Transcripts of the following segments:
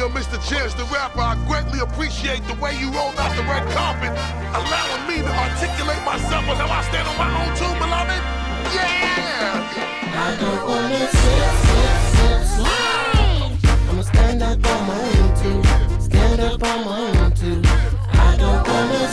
Yo, Mr. Chance the Rapper, I greatly appreciate the way you rolled out the red carpet, allowing me to articulate myself on how I stand on my own too, beloved. Yeah! I don't wanna slide. I'ma stand up on my own too. Stand up on my own too. I don't wanna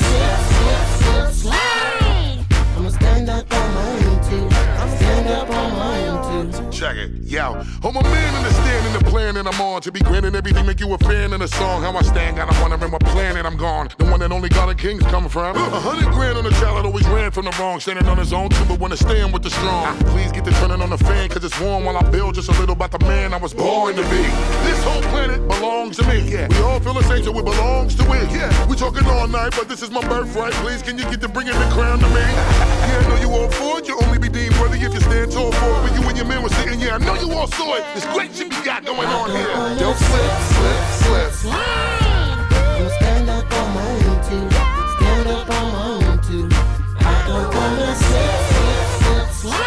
slide. I'ma stand up on my own too. Stand up on my own too. Check it, yo. I'm a man understanding the plan that I'm on. To be granted everything, make you a fan of the song. How I stand, got 'em wondering what planet I'm gone. The one that only God and Kings come from. 100 grand on a child that always ran from the wrong. Standing on his own too, but wanna stand with the strong. Please get the turning on the fan, cause it's warm while I build just a little about the man I was born to be. This whole planet belongs to me. Yeah. We all feel the same, so it belongs to it. Yeah. We talking all night, but this is my birthright. Please, can you get to bringing the crown to me? Yeah, I know you all for it. You only be deemed worthy if you stand tall for it. When you and your man was sitting, yeah, I know you all saw it. This great shit we got going on here. Don't slip. I'ma stand up on my own too. Stand up on my own too. I don't wanna slide.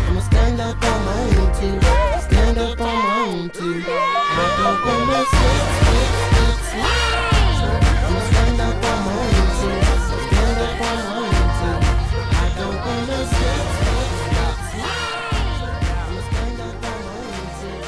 I'ma stand up on my own too. Stand up on my own too. I don't wanna slide. I'ma stand up on my own too. Stand up on my own too. I don't wanna slide. I'ma stand up on my own too. Stand up on my own too.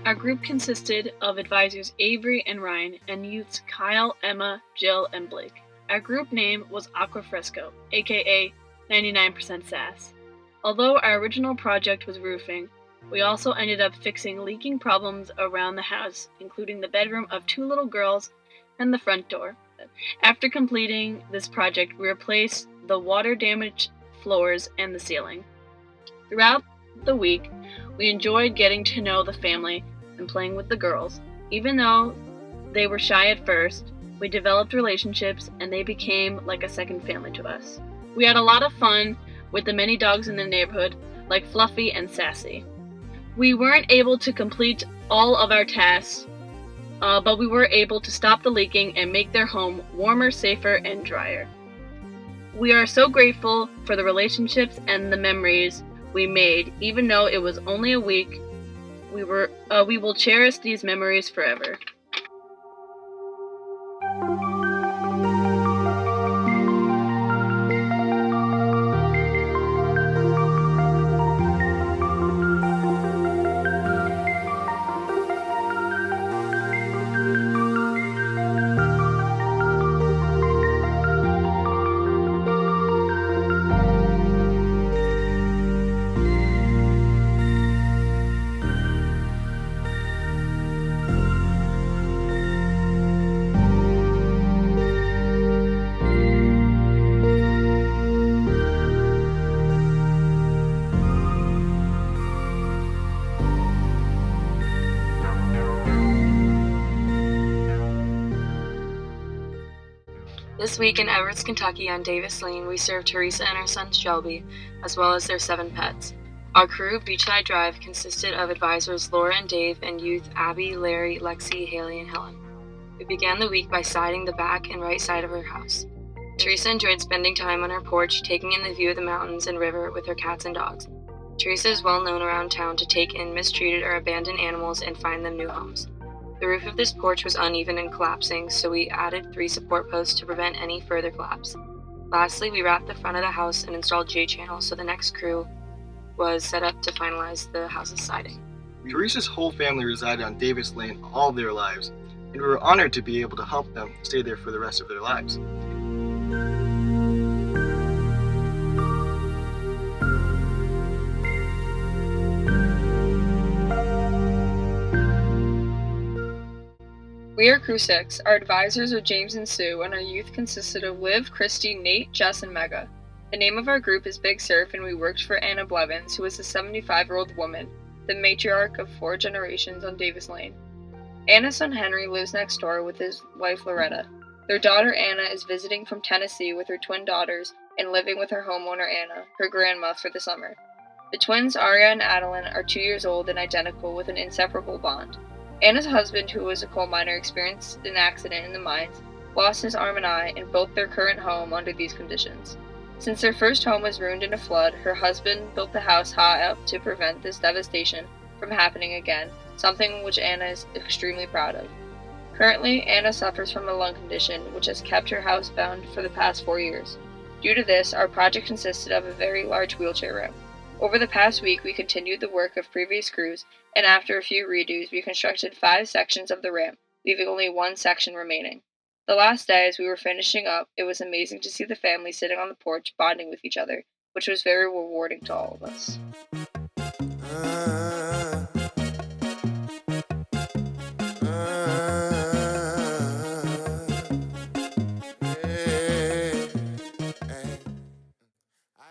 Our group consisted of advisors Avery and Ryan and youths Kyle, Emma, Jill, and Blake. Our group name was Aqua Fresco, aka 99% Sass. Although our original project was roofing, we also ended up fixing leaking problems around the house, including the bedroom of 2 little girls and the front door. After completing this project, we replaced the water-damaged floors and the ceiling. Throughout the week, we enjoyed getting to know the family and playing with the girls. Even though they were shy at first, we developed relationships and they became like a second family to us. We had a lot of fun with the many dogs in the neighborhood, like Fluffy and Sassy. We weren't able to complete all of our tasks, but we were able to stop the leaking and make their home warmer, safer, and drier. We are so grateful for the relationships and the memories we made, even though it was only a week. We will cherish these memories forever. This week in Everett, Kentucky on Davis Lane, we served Teresa and her son Shelby, as well as their 7 pets. Our crew, Beachside Drive, consisted of advisors Laura and Dave and youth Abby, Larry, Lexi, Haley, and Helen. We began the week by siding the back and right side of our house. Teresa enjoyed spending time on her porch, taking in the view of the mountains and river with her cats and dogs. Teresa is well known around town to take in mistreated or abandoned animals and find them new homes. The roof of this porch was uneven and collapsing, so we added 3 support posts to prevent any further collapse. Lastly, we wrapped the front of the house and installed J-channels, so the next crew was set up to finalize the house's siding. Teresa's whole family resided on Davis Lane all their lives, and we were honored to be able to help them stay there for the rest of their lives. We are Crew 6. Our advisors are James and Sue, and our youth consisted of Liv, Christy, Nate, Jess, and Mega. The name of our group is Big Surf, and we worked for Anna Blevins, who is a 75-year-old woman, the matriarch of 4 generations on Davis Lane. Anna's son Henry lives next door with his wife Loretta. Their daughter Anna is visiting from Tennessee with her twin daughters and living with her homeowner Anna, her grandma, for the summer. The twins Aria and Adeline are 2 years old and identical with an inseparable bond. Anna's husband, who was a coal miner, experienced an accident in the mines, lost his arm and eye, and built their current home under these conditions. Since their first home was ruined in a flood, her husband built the house high up to prevent this devastation from happening again, something which Anna is extremely proud of. Currently, Anna suffers from a lung condition which has kept her housebound for the past 4 years. Due to this, our project consisted of a very large wheelchair ramp. Over the past week, we continued the work of previous crews, and after a few redos, we constructed 5 sections of the ramp, leaving only 1 section remaining. The last day, as we were finishing up, it was amazing to see the family sitting on the porch bonding with each other, which was very rewarding to all of us.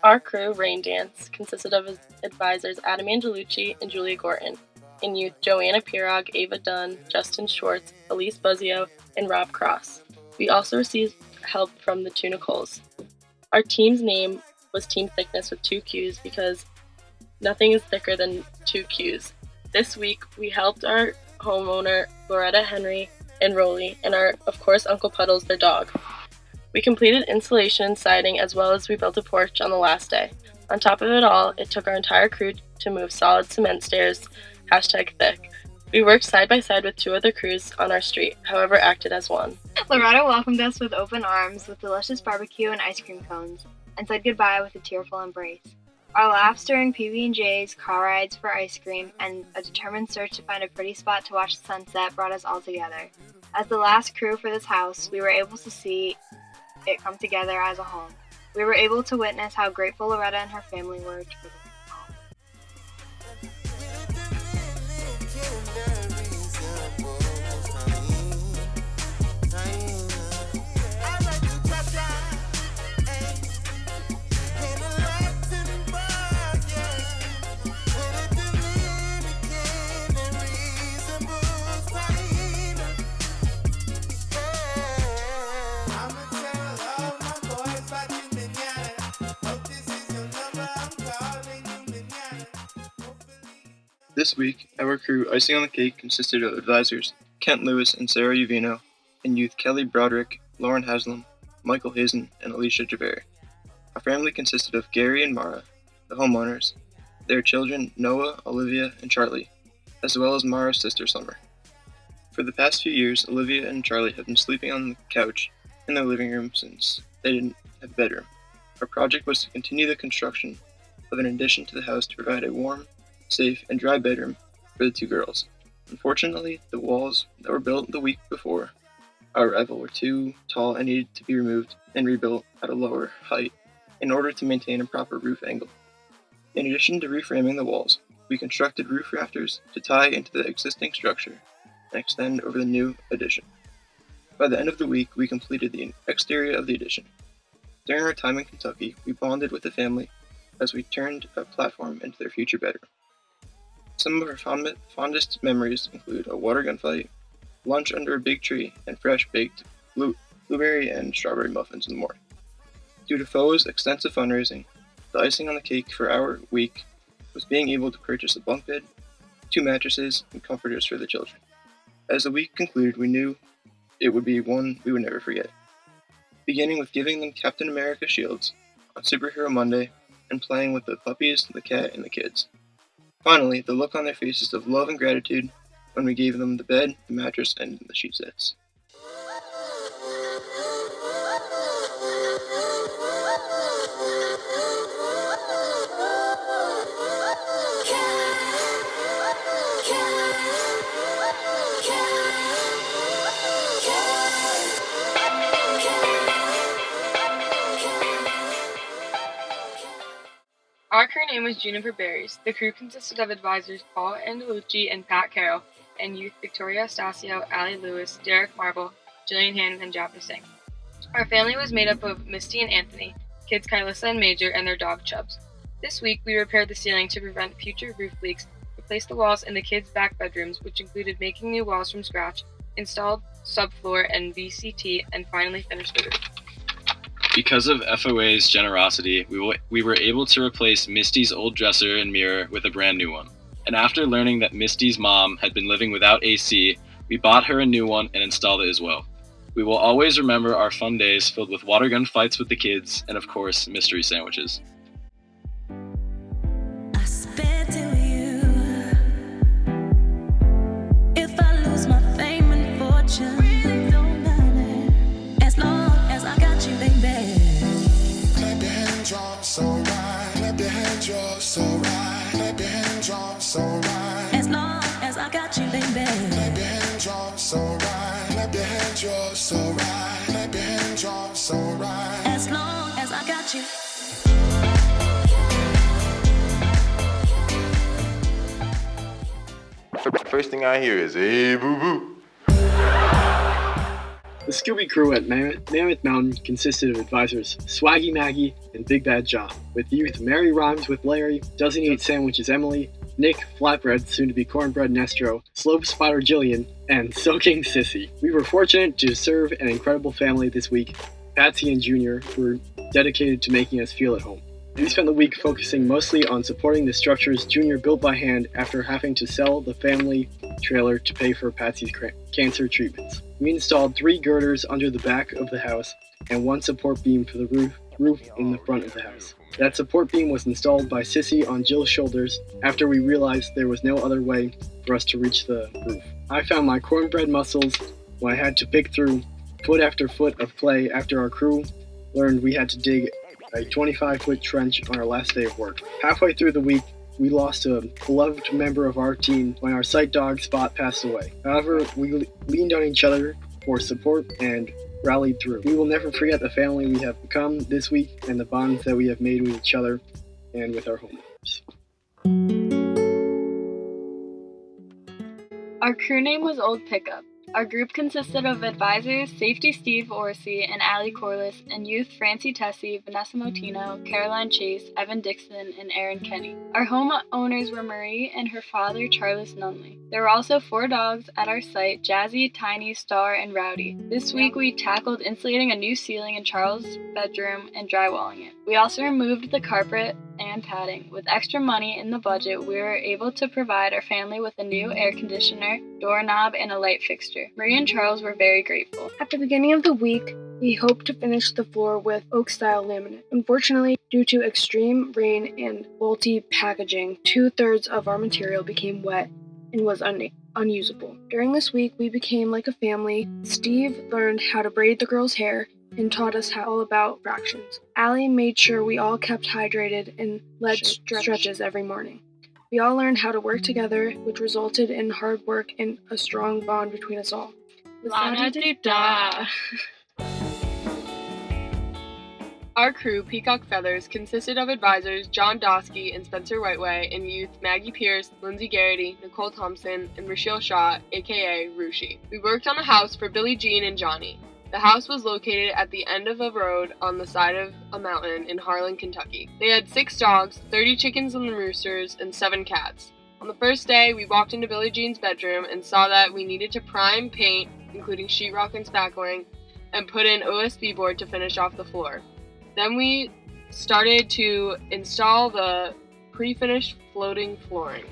Our crew, Rain Dance, consisted of advisors Adam Angelucci and Julia Gorton. In youth, Joanna Pirog, Ava Dunn, Justin Schwartz, Elise Buzzio, and Rob Cross. We also received help from the 2 Nicoles. Our team's name was Team Thickness with 2 Qs because nothing is thicker than 2 Qs. This week, we helped our homeowner, Loretta Henry, and Rolly, and our, of course, Uncle Puddles, their dog. We completed insulation and siding as well as we built a porch on the last day. On top of it all, it took our entire crew to move solid cement stairs, #thick. We worked side by side with 2 other crews on our street, however acted as one. Loretta welcomed us with open arms, with delicious barbecue and ice cream cones, and said goodbye with a tearful embrace. Our laughs during PB&J's, car rides for ice cream, and a determined search to find a pretty spot to watch the sunset brought us all together. As the last crew for this house, we were able to see it come together as a home. We were able to witness how grateful Loretta and her family were for this home. This week, our crew icing on the cake consisted of advisors Kent Lewis and Sarah Uvino, and youth Kelly Broderick, Lauren Haslam, Michael Hazen, and Alicia Javeri. Our family consisted of Gary and Mara, the homeowners, their children Noah, Olivia, and Charlie, as well as Mara's sister Summer. For the past few years, Olivia and Charlie have been sleeping on the couch in their living room since they didn't have a bedroom. Our project was to continue the construction of an addition to the house to provide a warm, safe, and dry bedroom for the 2 girls. Unfortunately, the walls that were built the week before our arrival were too tall and needed to be removed and rebuilt at a lower height in order to maintain a proper roof angle. In addition to reframing the walls, we constructed roof rafters to tie into the existing structure and extend over the new addition. By the end of the week, we completed the exterior of the addition. During our time in Kentucky, we bonded with the family as we turned a platform into their future bedroom. Some of our fondest memories include a water gun fight, lunch under a big tree, and fresh baked blueberry and strawberry muffins in the morning. Due to FOA's extensive fundraising, the icing on the cake for our week was being able to purchase a bunk bed, 2 mattresses, and comforters for the children. As the week concluded, we knew it would be one we would never forget. beginning with giving them Captain America shields on Superhero Monday and playing with the puppies, the cat, and the kids. Finally, the look on their faces of love and gratitude when we gave them the bed, the mattress, and the sheet sets. Our crew name was Juniper Berries. The crew consisted of advisors Paul Andalucci and Pat Carroll, and youth Victoria Stasio, Allie Lewis, Derek Marble, Jillian Hannon, and Japper Singh. Our family was made up of Misty and Anthony, kids Kylissa and Major, and their dog Chubbs. This week, we repaired the ceiling to prevent future roof leaks, replaced the walls in the kids' back bedrooms, which included making new walls from scratch, installed subfloor and VCT, and finally finished the roof. Because of FOA's generosity, we were able to replace Misty's old dresser and mirror with a brand new one. And after learning that Misty's mom had been living without AC, we bought her a new one and installed it as well. We will always remember our fun days filled with water gun fights with the kids and, of course, mystery sandwiches. I spent it with you. If I lose my fame and fortune, really don't matter. As long as I got you, baby. Clap your hands, you're so right. Clap your hands, you're so right. Clap your hands, you're so right. As long as I got you, baby. Clap your hands, you're so right. Clap your hands, you're so right. Clap your hands, you're so right. As long as I got you. First thing I hear is, hey, boo-boo. The Scooby crew at Mammoth Mountain consisted of advisors Swaggy Maggie and Big Bad John, with youth Mary Rhymes with Larry, Doesn't Eat Sandwiches Emily, Nick Flatbread, soon to be Cornbread Nestro, Slope Spider Jillian, and Soaking Sissy. We were fortunate to serve an incredible family this week. Patsy and Junior were dedicated to making us feel at home. We spent the week focusing mostly on supporting the structures Junior built by hand after having to sell the family trailer to pay for Patsy's cancer treatments. We installed 3 girders under the back of the house and 1 support beam for the roof in the front of the house. That support beam was installed by Sissy on Jill's shoulders after we realized there was no other way for us to reach the roof. I found my cornbread muscles when I had to pick through foot after foot of clay after our crew learned we had to dig a 25-foot trench on our last day of work. Halfway through the week, we lost a beloved member of our team when our sight dog Spot passed away. However, we leaned on each other for support and rallied through. We will never forget the family we have become this week and the bonds that we have made with each other and with our homeowners. Our crew name was Old Pickup. Our group consisted of advisors Safety Steve Orsi and Allie Corliss, and youth Francie Tessie, Vanessa Motino, Caroline Chase, Evan Dixon, and Aaron Kenny. Our homeowners were Marie and her father, Charles Nunley. There were also 4 dogs at our site, Jazzy, Tiny, Star, and Rowdy. This week we tackled insulating a new ceiling in Charles' bedroom and drywalling it. We also removed the carpet and padding. With extra money in the budget, we were able to provide our family with a new air conditioner, doorknob, and a light fixture. Marie and Charles were very grateful. At the beginning of the week, we hoped to finish the floor with oak-style laminate. Unfortunately, due to extreme rain and faulty packaging, 2/3 of our material became wet and was unusable. During this week, we became like a family. Steve learned how to braid the girls' hair and taught us all about fractions. Allie made sure we all kept hydrated and led stretches every morning. We all learned how to work together, which resulted in hard work and a strong bond between us all. La-da-dee-da. Our crew, Peacock Feathers, consisted of advisors John Dosky and Spencer Whiteway, and youth Maggie Pierce, Lindsay Garrity, Nicole Thompson, and Rochelle Shaw, aka Rushi. We worked on the house for Billie Jean and Johnny. The house was located at the end of a road on the side of a mountain in Harlan, Kentucky. They had 6 dogs, 30 chickens and roosters, and 7 cats. On the first day, we walked into Billie Jean's bedroom and saw that we needed to prime, paint, including sheetrock and spackling, and put in OSB board to finish off the floor. Then we started to install the pre-finished floating flooring.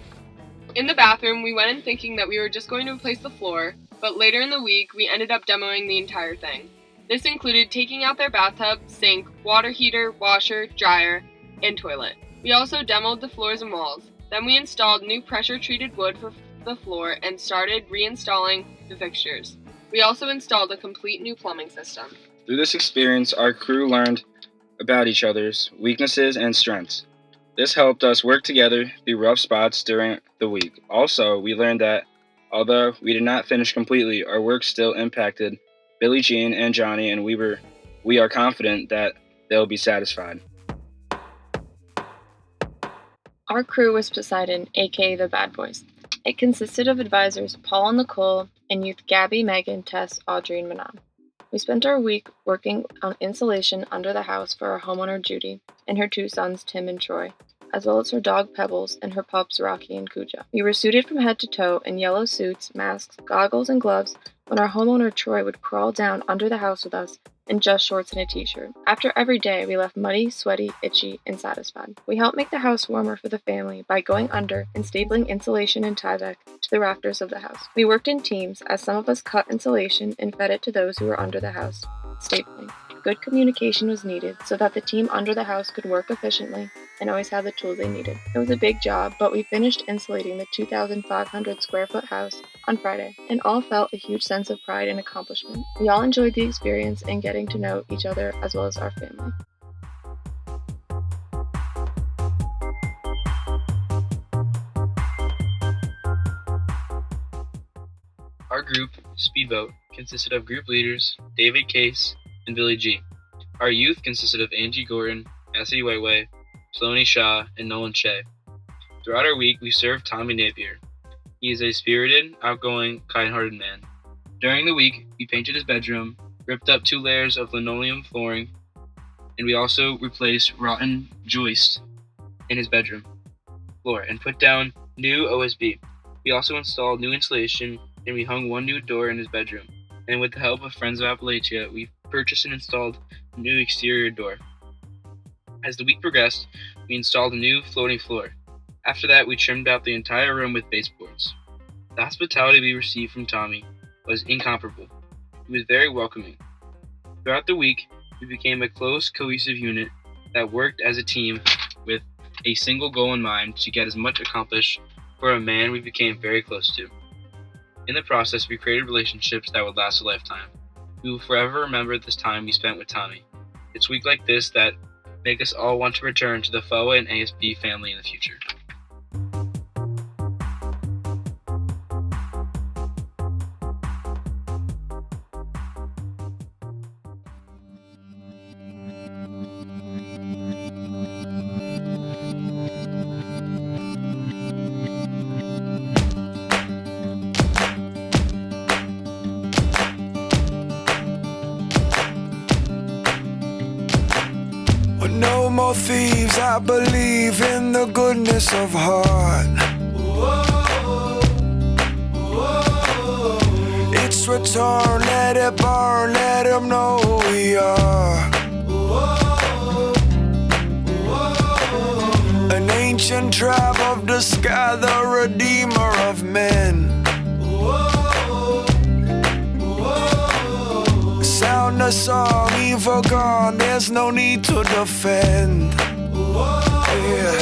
In the bathroom, we went in thinking that we were just going to replace the floor, but later in the week, we ended up demoing the entire thing. This included taking out their bathtub, sink, water heater, washer, dryer, and toilet. We also demoed the floors and walls. Then we installed new pressure-treated wood for the floor and started reinstalling the fixtures. We also installed a complete new plumbing system. Through this experience, our crew learned about each other's weaknesses and strengths. This helped us work together through rough spots during the week. Also, we learned that although we did not finish completely, our work still impacted Billie Jean and Johnny, and we are confident that they'll be satisfied. Our crew was Poseidon, aka the Bad Boys. It consisted of advisors Paul and Nicole and youth Gabby, Megan, Tess, Audrey, and Manon. We spent our week working on insulation under the house for our homeowner Judy and her two sons Tim and Troy, as well as her dog Pebbles and her pups Rocky and Cujo. We were suited from head to toe in yellow suits, masks, goggles, and gloves when our homeowner Troy would crawl down under the house with us in just shorts and a t-shirt. After every day, we left muddy, sweaty, itchy, and satisfied. We helped make the house warmer for the family by going under and stapling insulation and Tyvek to the rafters of the house. We worked in teams as some of us cut insulation and fed it to those who were under the house, stapling. Good communication was needed so that the team under the house could work efficiently and always have the tools they needed. It was a big job, but we finished insulating the 2,500 square foot house on Friday and all felt a huge sense of pride and accomplishment. We all enjoyed the experience and getting to know each other as well as our family. Our group, Speedboat, consisted of group leaders David Case and Billy G. Our youth consisted of Angie Gordon, Cassidy Whiteway, Sloane Shaw, and Nolan Shea. Throughout our week, we served Tommy Napier. He is a spirited, outgoing, kind-hearted man. During the week, we painted his bedroom, ripped up 2 layers of linoleum flooring, and we also replaced rotten joists in his bedroom floor and put down new OSB. We also installed new insulation, and we hung 1 new door in his bedroom. And with the help of Friends of Appalachia, we purchased and installed a new exterior door. As the week progressed, we installed a new floating floor. After that, we trimmed out the entire room with baseboards. The hospitality we received from Tommy was incomparable. He was very welcoming. Throughout the week, we became a close, cohesive unit that worked as a team with a single goal in mind to get as much accomplished for a man we became very close to. In the process, we created relationships that would last a lifetime. We will forever remember this time we spent with Tommy. It's weeks like this that make us all want to return to the FOA and ASB family in the future. No more thieves, I believe in the goodness of heart. It's return, let it burn, let them know who we are. An ancient tribe of the sky, the redeemer of men. Sound the song, evil gone, there's no need to defend. Yeah.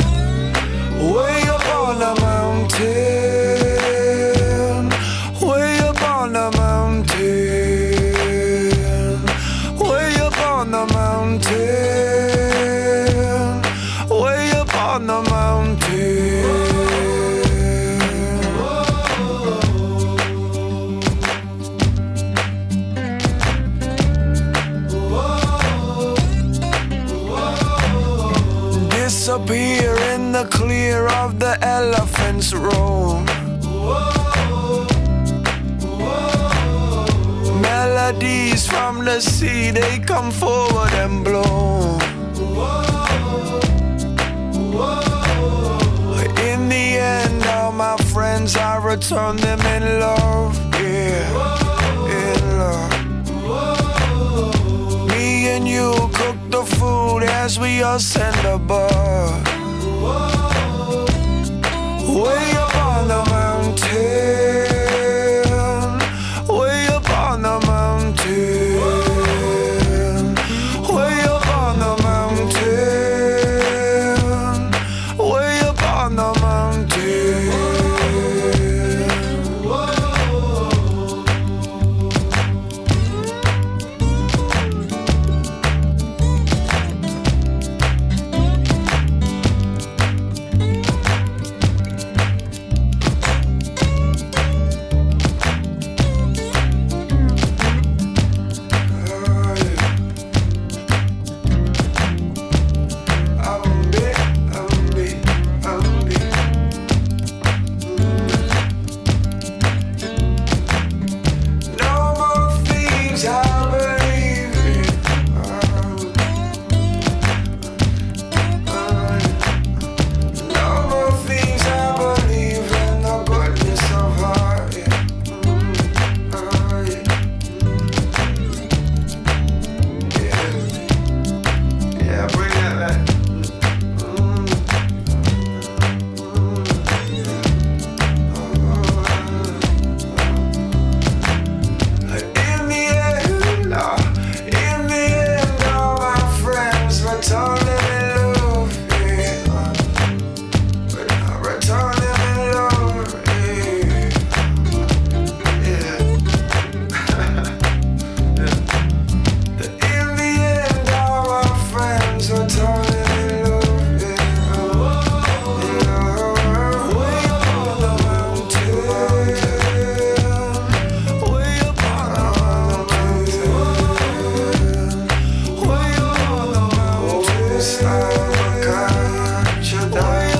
Way up on the mountain, way up on the mountain, way up on the mountain, way up on the mountain. Disappear in the clear of the elephant's room. Melodies from the sea, they come forward and bloom. In the end, all my friends, I return them in love. Yeah, in love. Me and you cook the food as we ascend above. Way up on the mountain, way up on the mountain. Стала, пока ночью дай